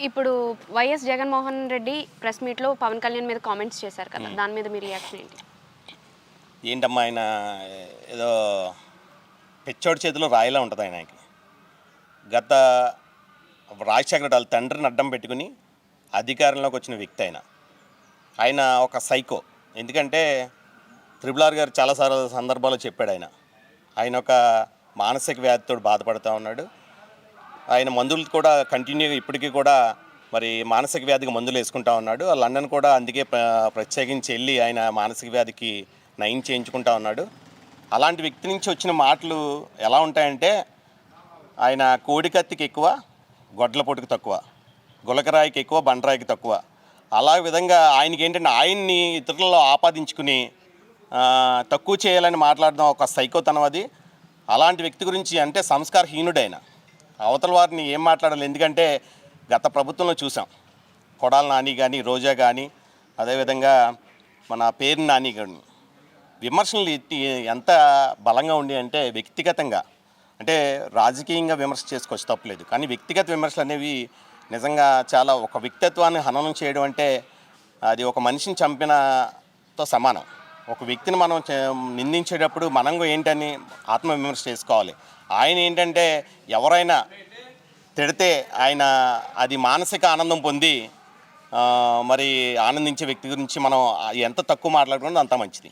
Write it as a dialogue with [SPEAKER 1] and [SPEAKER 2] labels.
[SPEAKER 1] ఇప్పుడు YS Jaganmohan Reddy press మీట్లో పవన్ కళ్యాణ్ మీద కామెంట్స్ చేశారు కదా, దాని మీద మీ రియాక్షన్ ఏంటి?
[SPEAKER 2] ఏంటమ్మా ఆయన ఏదో పిచ్చోడి చేతిలో రాయిలా ఉంటుంది ఆయనకి. గత రాజశేఖర వాళ్ళ తండ్రిని అడ్డం పెట్టుకుని అధికారంలోకి వచ్చిన వ్యక్తి ఆయన ఒక సైకో. ఎందుకంటే త్రిపుల్ గారు చాలాసార్లు సందర్భాల్లో చెప్పాడు ఆయన ఒక మానసిక వ్యాధితో బాధపడుతూ ఉన్నాడు. ఆయన మందులు కూడా కంటిన్యూగా ఇప్పటికీ కూడా మరి మానసిక వ్యాధికి మందులు వేసుకుంటా ఉన్నాడు. లండన్ కూడా అందుకే ప్రత్యేకించి వెళ్ళి ఆయన మానసిక వ్యాధికి నయం చేయించుకుంటా ఉన్నాడు. అలాంటి వ్యక్తి నుంచి వచ్చిన మాటలు ఎలా ఉంటాయంటే, ఆయన కోడికత్తికి ఎక్కువ, గొడ్ల పొట్టుకు తక్కువ, గులకరాయికి ఎక్కువ, బండరాయికి తక్కువ. అలా విధంగా ఆయనకి ఏంటంటే ఆయన్ని ఇతరులలో ఆపాదించుకుని తక్కువ చేయాలని మాట్లాడడం ఒక సైకోతనం అది. అలాంటి వ్యక్తి గురించి అంటే సంస్కారహీనుడైన అవతల వారిని ఏం మాట్లాడాలి. ఎందుకంటే గత ప్రభుత్వంలో చూసాం, కొడాల నాని కానీ, రోజా కానీ, అదేవిధంగా మన పేరు నాని కానీ విమర్శలు ఎంత బలంగా ఉండి అంటే వ్యక్తిగతంగా, అంటే రాజకీయంగా విమర్శ చేసుకోవచ్చు తప్పలేదు, కానీ వ్యక్తిగత విమర్శలు అనేవి నిజంగా చాలా ఒక వ్యక్తిత్వాన్ని హననం చేయడం అంటే అది ఒక మనిషిని చంపినతో సమానం. ఒక వ్యక్తిని మనం నిందించేటప్పుడు మనం ఏంటని ఆత్మవిమర్శ చేసుకోవాలి. ఆయన ఏంటంటే ఎవరైనా తిడితే ఆయన అది మానసిక ఆనందం పొంది మరి ఆనందించే వ్యక్తి గురించి మనం ఎంత తక్కువ మాట్లాడుకుంటే అంత మంచిది.